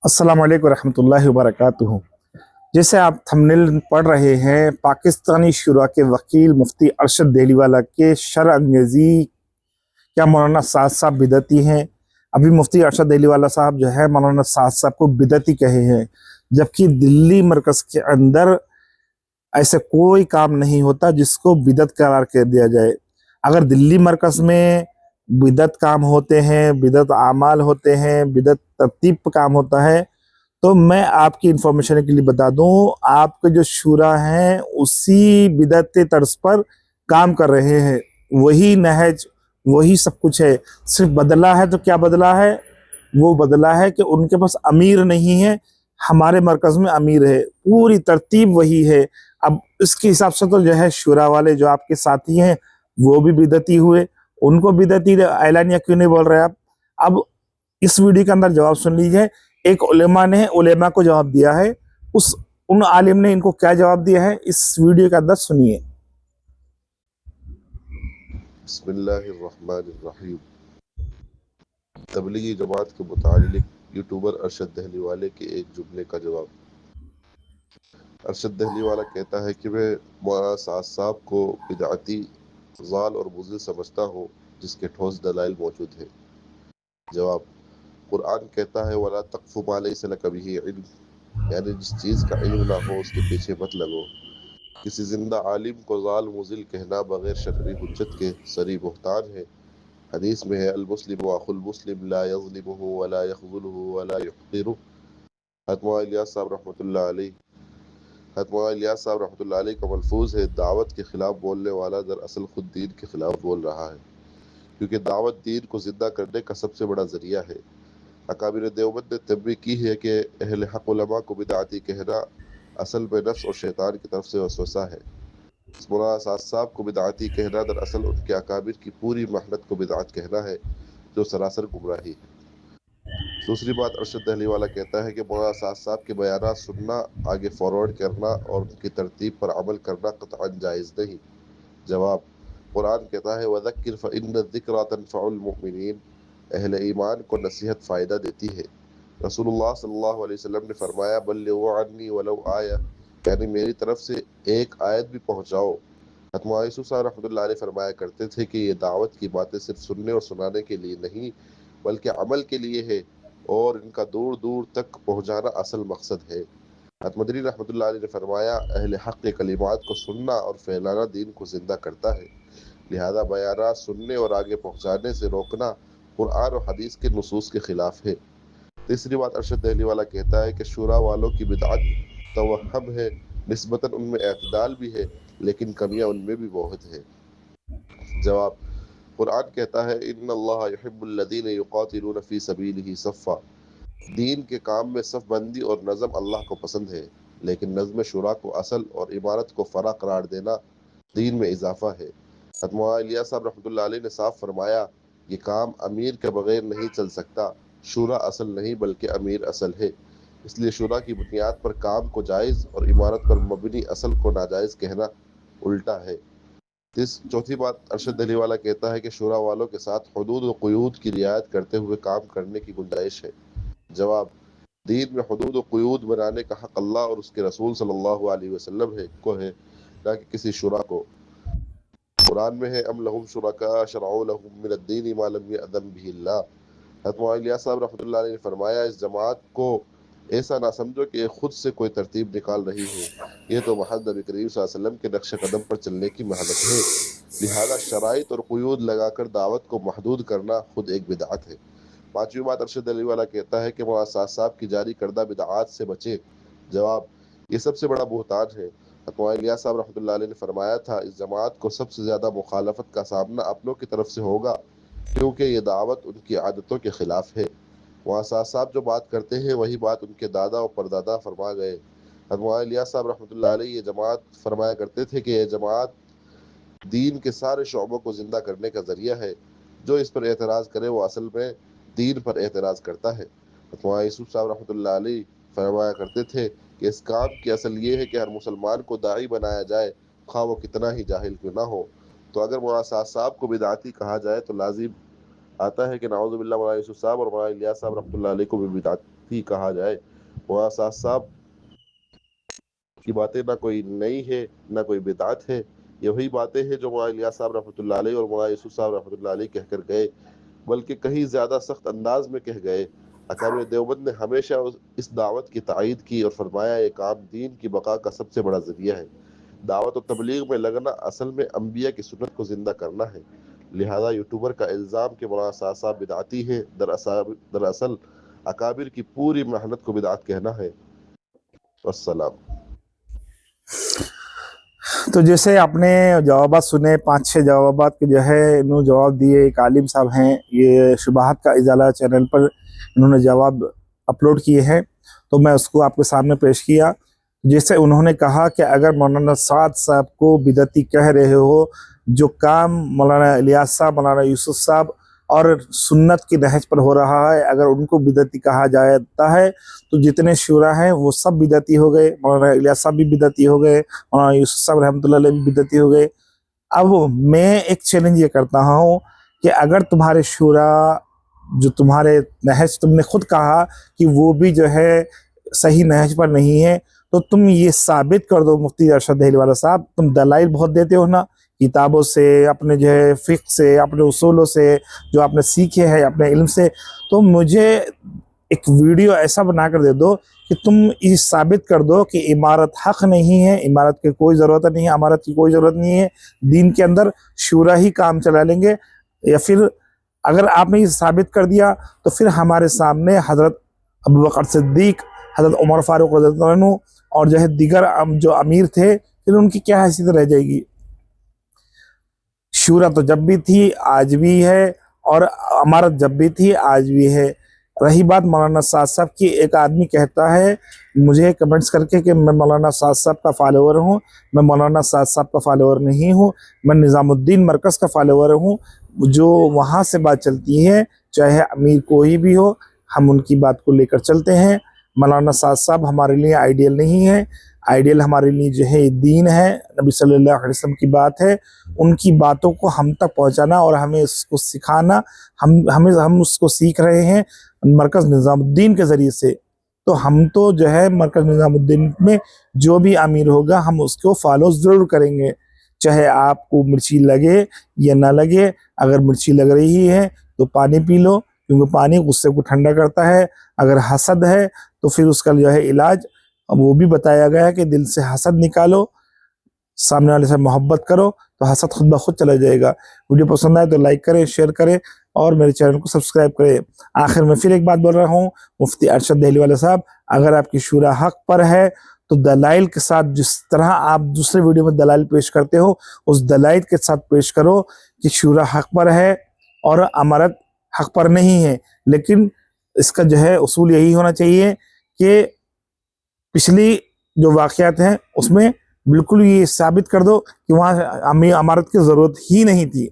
अस्सलाम वालेकुम रहमतुल्लाहि व बरकातुहू। जैसे आप थंबनेल पढ़ रहे हैं, पाकिस्तानी शुरा के वकील मुफ्ती अरशद देहलीवाला के शर अंगेजी क्या मौलाना साद साहब बिदती हैं। अभी मुफ्ती अरशद देहलीवाला साहब जो है मौलाना साद साहब को बिदती कहे हैं, जबकि दिल्ली मरकज के अंदर ऐसे कोई काम नहीं होता जिसको बिदत करार कर दिया जाए। अगर दिल्ली मरकज में बिदत काम होते हैं, बिदत आमाल होते हैं, बिदत तरतीब पे काम होता है, तो मैं आपकी इंफॉर्मेशन के लिए बता दूं, आपके जो शूरा हैं उसी बिदत तर्ज पर काम कर रहे हैं। वही नहज, वही सब कुछ है। सिर्फ बदला है तो क्या बदला है? वो बदला है कि उनके पास अमीर नहीं है, हमारे मरकज में अमीर है। पूरी तरतीब वही है। अब इसके हिसाब से तो जो है शुरा वाले जो आपके साथी हैं वो भी बिदती हुए, उनको बिदती ऐलानिया क्यों नहीं बोल रहे आप? अब इस वीडियो के अंदर जवाब सुन लीजिए। एक उलेमा ने उलेमा को जवाब दिया है, उन आलिम ने इनको क्या जवाब दिया है, इस वीडियो के अंदर सुनिए। बिस्मिल्लाहिर्रहमानिर्रहीम। तबलीगी जमात के मुतालिक यूट्यूबर अरशद दहलीवाले के एक जुमले का जवाब। अरशद दहलीवाला कहता है कि मैं मौलाना साद साहब को बिदअती, ज़ाल और मुज़िल समझता हूँ जिसके ठोस दलाइल मौजूद है। जवाब: कुरान कहता है वला तक़फ़ु मा लैसा लक बिही इल्म, यानी जिस चीज़ का इल्म ना हो उसके पीछे मत लगो। किसी जिंदा आलिम को ज़ाल मुज़िल कहना बगैर शरई हुज्जत के सरी बुहतान है। हदीस में है अल मुस्लिम अखुल मुस्लिम ला यज़लिमुहु वला यख़ज़ुलुहु वला युहक़िरुहु। हतमा इलियास साहब रहमतुल्लाह अलैह का मलफूज है, दावत के खिलाफ बोलने वाला दरअसल खुद दीन के खिलाफ बोल रहा है, क्योंकि दावत दीन को जिंदा करने का सबसे बड़ा जरिया है। अकाबिर देवबंद ने तंबीह की है कि अहले हक़ उलमा को बिदअती कहना असल में नफ्स और शैतान की तरफ से वसवसा है। मौलाना साद साहब को बिदअती कहना दरअसल उनके अकाबिर की पूरी मेहनत को बिदअत कहना है, जो सरासर गुमराही है। दूसरी बात, अरशद दहलीवाला कहता है कि मौलाना साद साहब के बयानात सुनना, आगे फॉरवर्ड करना और उनकी तरतीब पर अमल करना क़तअन जायज़ नहीं। जवाब: कुरान कहता है वज़क्किर फ़इन्न ज़िक्रा तनफ़उल मुमिनीन, अहले ईमान को नसीहत फ़ायदा देती है। रसूलुल्लाह सल्लल्लाहु अलैहि वसल्लम ने फरमाया बल्लिगू अन्नी वलौ आया, यानी मेरी तरफ से एक आयत भी पहुँचाओ। हतमा यूसुफ साहब रहमतुल्लाह अलैह फरमाया करते थे कि ये दावत की बातें सिर्फ सुनने और सुनाने के लिए नहीं बल्कि अमल के लिए है, और इनका दूर दूर तक पहुँचाना असल मकसद है। मदनी रहमतुल्लाह अलैह ने फरमाया अहले हक़ के कलिमात को सुनना और फैलाना दीन को जिंदा करता है, लिहाजा बयानात सुनने और आगे पहुँचाने से रोकना कुरान और हदीस के नुसूस के खिलाफ है। तीसरी बात, अरशद दहलीवाला कहता है कि शुरा वालों की बिदअत तवहम है, निस्बतन उनमें एतदाल भी है, लेकिन कमियां उनमें भी बहुत है। जवाब: कुरान कहता है इन्नल्लाह युहिब्बुल्लज़ीना युक़ातिलूना फ़ी सबीलिही सफ़्फ़ा, दीन के काम में सफ़ बंदी और नज़म अल्लाह को पसंद है, लेकिन नज़्म शुरा को असल और इमारत को फ़रा करार देना दीन में इजाफ़ा है। हतमा इलियास साहब रहमतुल्लाह अलैह ने साफ फरमाया ये काम अमीर के बगैर नहीं चल सकता, शुरा असल नहीं बल्कि अमीर असल है, इसलिए शुरा की बुनियाद पर काम को जायज़ और इमारत पर मबनी असल को नाजायज़ कहना उल्टा है। चौथी बात, अरशद दहलीवाला कहता है कि शुरा वालों के साथ हुदूद व क़ुयूद की रियायत करते हुए काम करने की गुंजाइश है। जवाब: दीन में हुदूद व क़ुयूद बनाने का हक़ अल्लाह और उसके रसूल सल्लल्लाहु अलैहि वसल्लम है, ना कि किसी शुरा को। कुरान में है अम लहुम शुरका शरअू लहुम मिनद्दीन मा लम यअज़न बिहिल्लाह। हज़रत इलियास साहब रहमतुल्लाह अलैहि ने फरमाया इस जमात को ऐसा ना समझो कि खुद से कोई तरतीब निकाल रही है, ये तो महज नबी करीम सल्लल्लाहु अलैहि वसल्लम के नक्श कदम पर चलने की मेहनत है। लिहाजा शराइत और क़ुयूद लगाकर दावत को महदूद करना खुद एक बिदअत है। पांचवी बात, अरशद अली वाला कहता है कि मौलाना साद साहब की जारी करदा बिदअत से बचे। जवाब: ये सबसे बड़ा बुहतान है। हतमा इलियास साहब रहमतुल्लाह अलैह ने फरमाया था इस जमात को सबसे ज़्यादा मुखालफत का सामना अपनों की तरफ से होगा, क्योंकि ये दावत उनकी आदतों के खिलाफ है। वहाँ साद साहब जो बात करते हैं वही बात उनके दादा और परदादा फरमा गए। हतमा इलियास साहब रहमतुल्लाह अलैह ये जमात फरमाया करते थे कि यह जमात दीन के सारे शोबों को जिंदा करने का जरिया है, जो इस पर एतराज़ करे वो असल में दीन पर एतराज़ करता है। हतमा यूसुफ साहब रहमतुल्लाह अलैह फरमाया करते थे कि इस काम की असल ये है कि हर मुसलमान को दाई बनाया जाए, खा वो कितना ही जाहिल क्यों ना हो। तो अगर मौलाना साद साहब को बिदअती कहा जाए तो लाजिम آتا ہے کہ نعوذ باللہ مولانا یوسف صاحب اور مولانا الیاس صاحب رحمۃ اللہ علیہ کو بھی بدعتی کہا جائے. مولانا سعد صاحب کی باتیں نہ کوئی نئی ہے نہ کوئی بدعت ہے، یہ وہی باتیں ہیں جو مولانا الیاس صاحب رحمۃ اللہ علیہ اور مولانا یوسف صاحب رحمۃ اللہ علیہ کہہ کر گئے، بلکہ کہیں زیادہ سخت انداز میں کہہ گئے. اکابر دیوبند نے ہمیشہ اس دعوت کی تائید کی اور فرمایا یہ کام دین کی بقا کا سب سے بڑا ذریعہ ہے. دعوت و تبلیغ میں لگنا اصل میں انبیاء کی سنت کو زندہ کرنا ہے. لہذا یوٹیوبر کا الزام کہ مولانا سعد صاحب بدعتی ہیں دراصل اکابر کی پوری محنت کو بدعت کہنا ہے. والسلام. تو جیسے آپ نے جوابات سنے، 5-6 جوابات کے جو ہے انہوں جواب دیے. ایک عالم صاحب ہیں، یہ شبہات کا ازالہ چینل پر انہوں نے جواب اپلوڈ کیے ہیں، تو میں اس کو آپ کے سامنے پیش کیا. جیسے انہوں نے کہا کہ اگر مولانا سعد صاحب کو بدعتی کہہ رہے ہو، جو کام مولانا الیاس صاحب، مولانا یوسف صاحب اور سنت کی نہج پر ہو رہا ہے، اگر ان کو بدعتی کہا جاتا ہے تو جتنے شورا ہیں وہ سب بدعتی ہو گئے. مولانا الیاس صاحب بھی بدعتی ہو گئے، مولانا یوسف صاحب رحمۃ اللہ علیہ بھی بدعتی ہو گئے. اب میں ایک چیلنج یہ کرتا ہوں کہ اگر تمہارے شورا جو تمہارے نہج، تم نے خود کہا کہ وہ بھی جو ہے صحیح نہج پر نہیں ہے، تو تم یہ ثابت کر دو. مفتی ارشد دہلی والا صاحب، تم دلائل بہت دیتے ہو نا، کتابوں سے، اپنے جو ہے فقہ سے، اپنے اصولوں سے جو آپ نے سیکھے ہیں، اپنے علم سے. تو مجھے ایک ویڈیو ایسا بنا کر دے دو کہ تم یہ ثابت کر دو کہ عمارت حق نہیں ہے، عمارت کی کوئی ضرورت نہیں ہے، عمارت کی کوئی ضرورت نہیں ہے، دین کے اندر شورا ہی کام چلا لیں گے. یا پھر اگر آپ نے یہ ثابت کر دیا تو پھر ہمارے سامنے حضرت ابوبکر صدیق، حضرت عمر فاروق رضی اللہ عنہ اور جو ہے دیگر جو امیر تھے، پھر ان کی کیا حیثیت رہ جائے گی؟ شورا تو جب بھی تھی آج بھی ہے، اور عمارت جب بھی تھی آج بھی ہے. رہی بات مولانا سعد صاحب کی، ایک آدمی کہتا ہے مجھے کمنٹس کر کے کہ میں مولانا سعد صاحب کا فالوور ہوں. میں مولانا سعد صاحب کا فالوور نہیں ہوں، میں نظام الدین مرکز کا فالوور ہوں. جو وہاں سے بات چلتی ہے، چاہے امیر کوئی بھی ہو، ہم ان کی بات کو لے کر چلتے ہیں. مولانا سعد صاحب ہمارے لیے آئیڈیل نہیں ہے. آئیڈیل ہمارے لیے جو ہے دین ہے، نبی صلی اللہ علیہ وسلم کی بات ہے. ان کی باتوں کو ہم تک پہنچانا اور ہمیں اس کو سکھانا، ہم اس کو سیکھ رہے ہیں مرکز نظام الدین کے ذریعے سے. تو ہم تو جو ہے مرکز نظام الدین میں جو بھی امیر ہوگا ہم اس کو فالو ضرور کریں گے، چاہے آپ کو مرچی لگے یا نہ لگے. اگر مرچی لگ رہی ہے تو پانی پی لو، کیونکہ پانی غصے کو ٹھنڈا کرتا ہے. اگر حسد ہے تو پھر اس کا جو ہے علاج وہ بھی بتایا گیا ہے کہ دل سے حسد نکالو، سامنے والے سے محبت کرو تو حسد خود بخود چلا جائے گا. ویڈیو پسند آئے تو لائک کریں، شیئر کریں اور میرے چینل کو سبسکرائب کریں. آخر میں پھر ایک بات بول رہا ہوں، مفتی ارشد دہلی والے صاحب، اگر آپ کی شورا حق پر ہے تو دلائل کے ساتھ، جس طرح آپ دوسرے ویڈیو میں دلائل پیش کرتے ہو، اس دلائل کے ساتھ پیش کرو کہ شورا حق پر ہے اور عمارت حق پر نہیں ہے. لیکن اس کا جو ہے اصول یہی ہونا چاہیے کہ پچھلی جو واقعات ہیں اس میں بالکل یہ ثابت کر دو کہ وہاں عمارت کی ضرورت ہی نہیں تھی.